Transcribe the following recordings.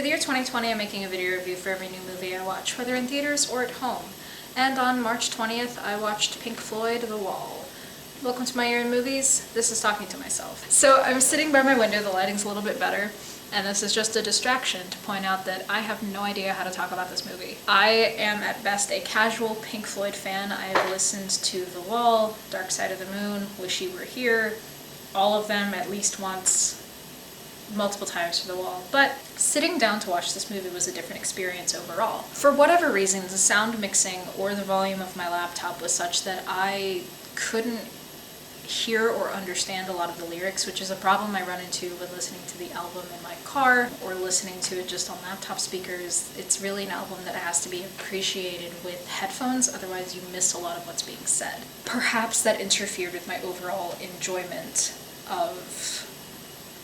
For the year 2020, I'm making a video review for every new movie I watch, whether in theaters or at home. And on March 20th, I watched Pink Floyd The Wall. Welcome to my year in movies. This is talking to myself. So I'm sitting by my window, the lighting's a little bit better, and this is just a distraction to point out that I have no idea how to talk about this movie. I am at best a casual Pink Floyd fan. I have listened to The Wall, Dark Side of the Moon, Wish You Were Here, all of them at least once, multiple times for The Wall, but sitting down to watch this movie was a different experience overall. For whatever reason, the sound mixing or the volume of my laptop was such that I couldn't hear or understand a lot of the lyrics, which is a problem I run into when listening to the album in my car or listening to it just on laptop speakers. It's really an album that has to be appreciated with headphones, otherwise you miss a lot of what's being said. Perhaps that interfered with my overall enjoyment of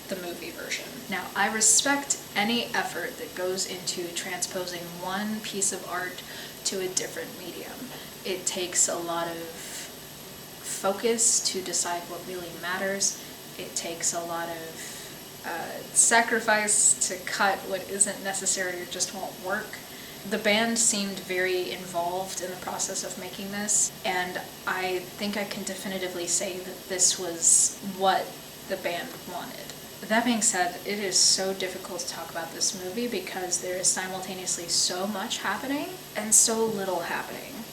the movie version. Now, I respect any effort that goes into transposing one piece of art to a different medium. It takes a lot of focus to decide what really matters. It takes a lot of sacrifice to cut what isn't necessary or just won't work. The band seemed very involved in the process of making this, and I think I can definitively say that this was what the band wanted. That being said, it is so difficult to talk about this movie because there is simultaneously so much happening and so little happening.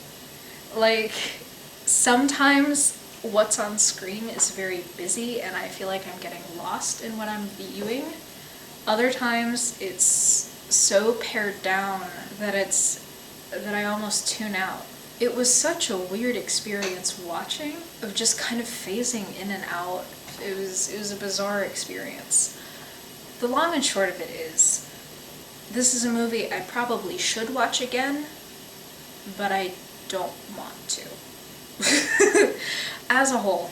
Like, sometimes what's on screen is very busy and I feel like I'm getting lost in what I'm viewing. Other times it's so pared down that I almost tune out. It was such a weird experience watching, of just kind of phasing in and out. It was a bizarre experience. The long and short of it is, this is a movie I probably should watch again, but I don't want to. As a whole,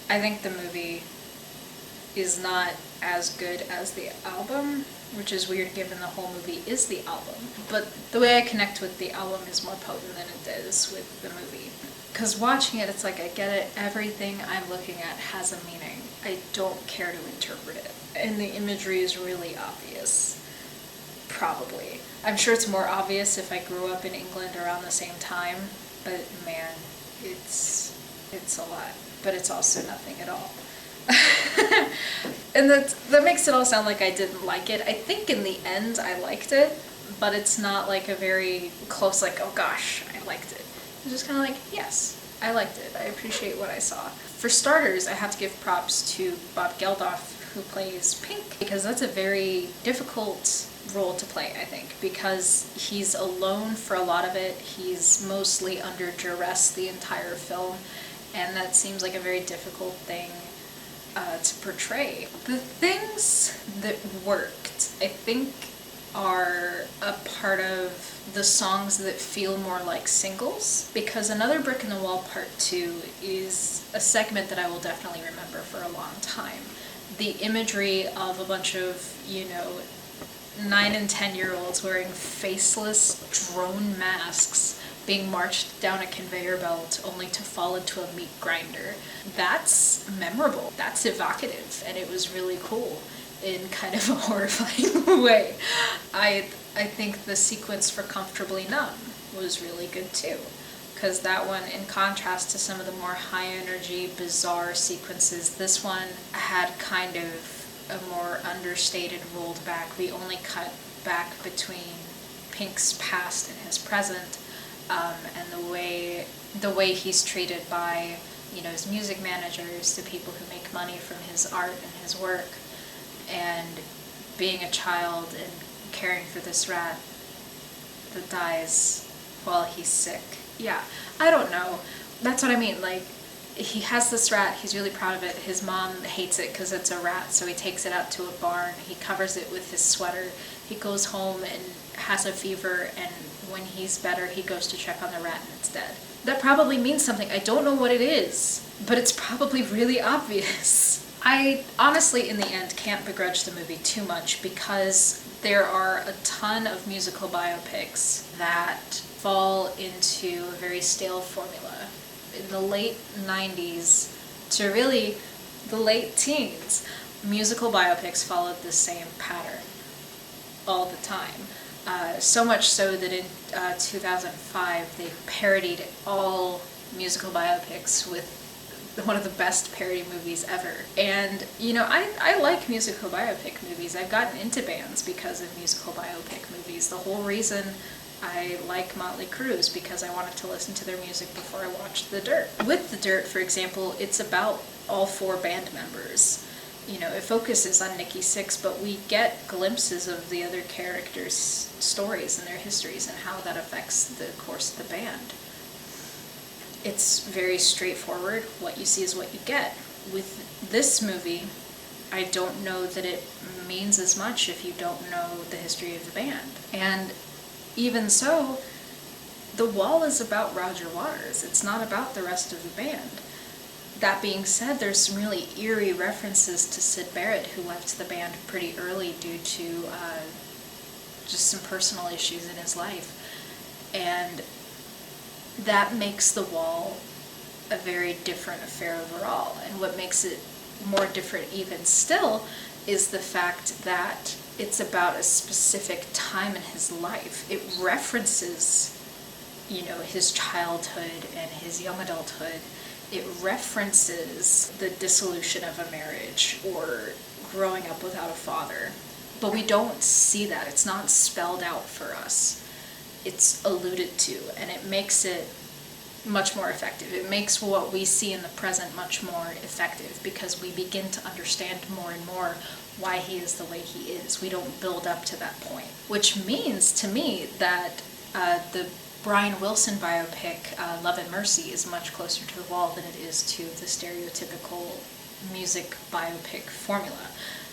I think the movie is not as good as the album, which is weird given the whole movie is the album. But the way I connect with the album is more potent than it is with the movie. Because watching it, it's like I get it, everything I'm looking at has a meaning. I don't care to interpret it. And the imagery is really obvious. Probably. I'm sure it's more obvious if I grew up in England around the same time, but man, it's a lot. But it's also nothing at all. And that makes it all sound like I didn't like it. I think in the end I liked it, but it's not like a very close, like, oh gosh, I liked it. It's just kind of like, yes, I liked it. I appreciate what I saw. For starters, I have to give props to Bob Geldof, who plays Pink, because that's a very difficult role to play, I think, because he's alone for a lot of it. He's mostly under duress the entire film, and that seems like a very difficult thing to portray. The things that worked, I think, are a part of the songs that feel more like singles, because Another Brick in the Wall Part 2 is a segment that I will definitely remember for a long time. The imagery of a bunch of, 9 and 10-year-olds wearing faceless drone masks being marched down a conveyor belt only to fall into a meat grinder. That's memorable, that's evocative, and it was really cool in kind of a horrifying way. I think the sequence for Comfortably Numb was really good too, because that one, in contrast to some of the more high energy, bizarre sequences, this one had kind of a more understated, rolled back. We only cut back between Pink's past and his present, and the way he's treated by, his music managers, the people who make money from his art and his work, and being a child and caring for this rat that dies while he's sick. Yeah, I don't know. That's what I mean. Like, he has this rat, he's really proud of it. His mom hates it because it's a rat, so he takes it out to a barn. He covers it with his sweater. He goes home and has a fever, and when he's better, he goes to check on the rat and it's dead. That probably means something. I don't know what it is, but it's probably really obvious. I honestly, in the end, can't begrudge the movie too much because there are a ton of musical biopics that fall into a very stale formula. In the late 90s to really the late teens, musical biopics followed the same pattern. all the time. So much so that in 2005 they parodied all musical biopics with one of the best parody movies ever. And, you know, I like musical biopic movies. I've gotten into bands because of musical biopic movies. The whole reason I like Motley Crue is because I wanted to listen to their music before I watched The Dirt. With The Dirt, for example, it's about all 4 band members. You know, it focuses on Nikki Sixx, but we get glimpses of the other characters' stories and their histories and how that affects the course of the band. It's very straightforward. What you see is what you get. With this movie, I don't know that it means as much if you don't know the history of the band. And even so, The Wall is about Roger Waters. It's not about the rest of the band. That being said, there's some really eerie references to Syd Barrett, who left the band pretty early due to just some personal issues in his life. And that makes The Wall a very different affair overall. And what makes it more different even still is the fact that it's about a specific time in his life. It references, you know, his childhood and his young adulthood. It references the dissolution of a marriage or growing up without a father. But we don't see that. It's not spelled out for us. It's alluded to, and it makes it much more effective. It makes what we see in the present much more effective because we begin to understand more and more why he is the way he is. We don't build up to that point. Which means to me that the Brian Wilson biopic, Love and Mercy, is much closer to The Wall than it is to the stereotypical music biopic formula.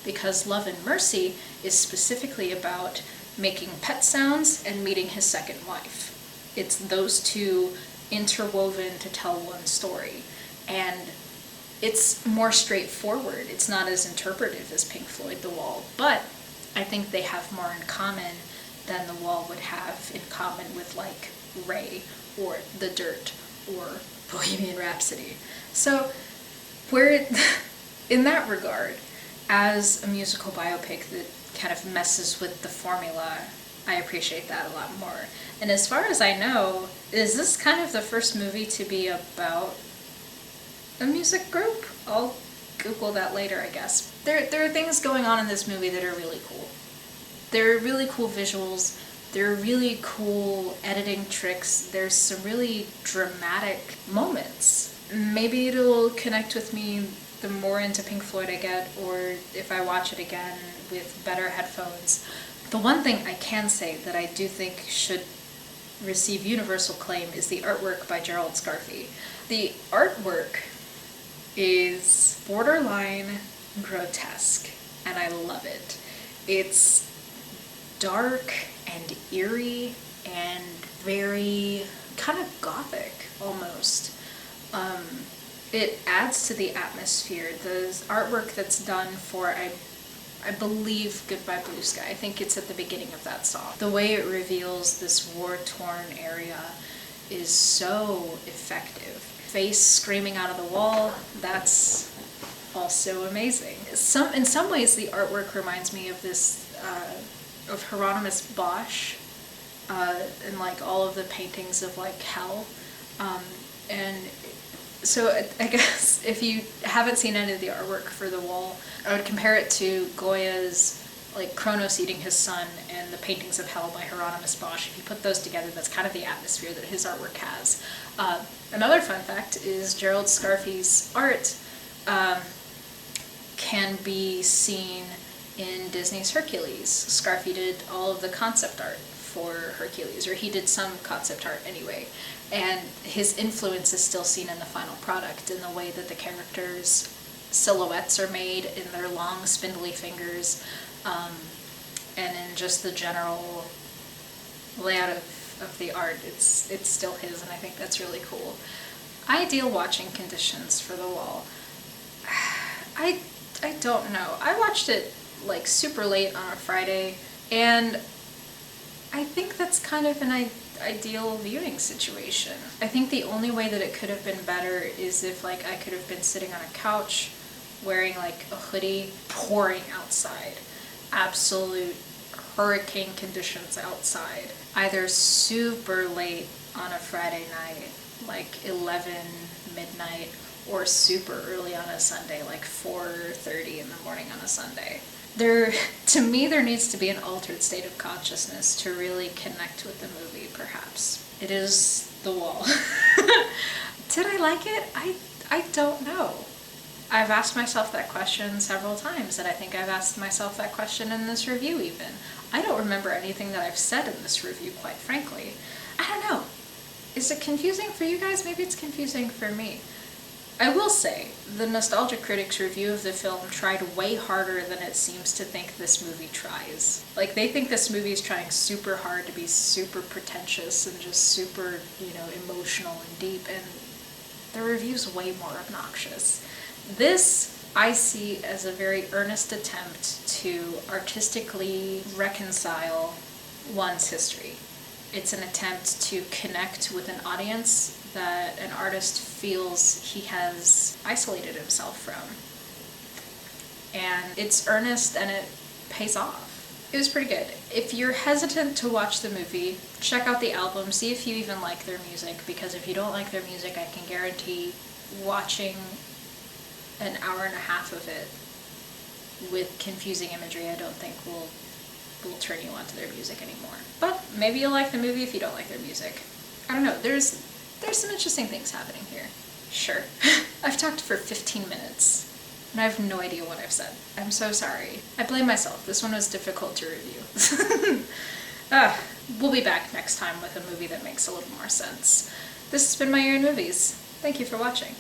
Because Love and Mercy is specifically about making pet sounds and meeting his second wife. It's those two interwoven to tell one story. And it's more straightforward. It's not as interpretive as Pink Floyd The Wall, but I think they have more in common than The Wall would have in common with, like, Ray or The Dirt or Bohemian Rhapsody. So in that regard, as a musical biopic that kind of messes with the formula, I appreciate that a lot more. And as far as I know, is this kind of the first movie to be about a music group? I'll Google that later, I guess. There are things going on in this movie that are really cool. There are really cool visuals. There are really cool editing tricks. There's some really dramatic moments. Maybe it'll connect with me the more into Pink Floyd I get, or if I watch it again with better headphones. The one thing I can say that I do think should receive universal claim is the artwork by Gerald Scarfe. The artwork is borderline grotesque, and I love it. It's dark and eerie and very kind of gothic almost. It adds to the atmosphere. The artwork that's done for, I believe, Goodbye Blue Sky. I think it's at the beginning of that song. The way it reveals this war-torn area is so effective. Face screaming out of the wall, that's also amazing. In some ways, the artwork reminds me of this, of Hieronymus Bosch, and like all of the paintings of like hell. And so I guess if you haven't seen any of the artwork for The Wall, I would compare it to Goya's like Kronos eating his son and the paintings of hell by Hieronymus Bosch. If you put those together, that's kind of the atmosphere that his artwork has. Another fun fact is Gerald Scarfe's art can be seen in Disney's Hercules. Scarfe did all of the concept art for Hercules, or he did some concept art anyway. And his influence is still seen in the final product, in the way that the characters' silhouettes are made, in their long, spindly fingers, and in just the general layout of the art. It's still his, and I think that's really cool. Ideal watching conditions for The Wall. I don't know. I watched it like super late on a Friday, and I think that's kind of an ideal viewing situation. I think the only way that it could have been better is if like I could have been sitting on a couch wearing like a hoodie, pouring outside, absolute hurricane conditions outside, either super late on a Friday night, like 11 midnight, or super early on a Sunday, like 4:30 in the morning on a Sunday. To me, there needs to be an altered state of consciousness to really connect with the movie, perhaps. It is The Wall. Did I like it? I don't know. I've asked myself that question several times, and I think I've asked myself that question in this review even. I don't remember anything that I've said in this review, quite frankly. I don't know. Is it confusing for you guys? Maybe it's confusing for me. I will say, the Nostalgia Critics review of the film tried way harder than it seems to think this movie tries. Like, they think this movie is trying super hard to be super pretentious and just super, emotional and deep, and the review's way more obnoxious. This, I see as a very earnest attempt to artistically reconcile one's history. It's an attempt to connect with an audience that an artist feels he has isolated himself from. And it's earnest and it pays off. It was pretty good. If you're hesitant to watch the movie, check out the album, see if you even like their music, because if you don't like their music, I can guarantee watching an hour and a half of it with confusing imagery, I don't think will turn you onto their music anymore. But maybe you'll like the movie if you don't like their music. I don't know, there's some interesting things happening here. Sure. I've talked for 15 minutes, and I have no idea what I've said. I'm so sorry. I blame myself. This one was difficult to review. We'll be back next time with a movie that makes a little more sense. This has been My Year in Movies. Thank you for watching.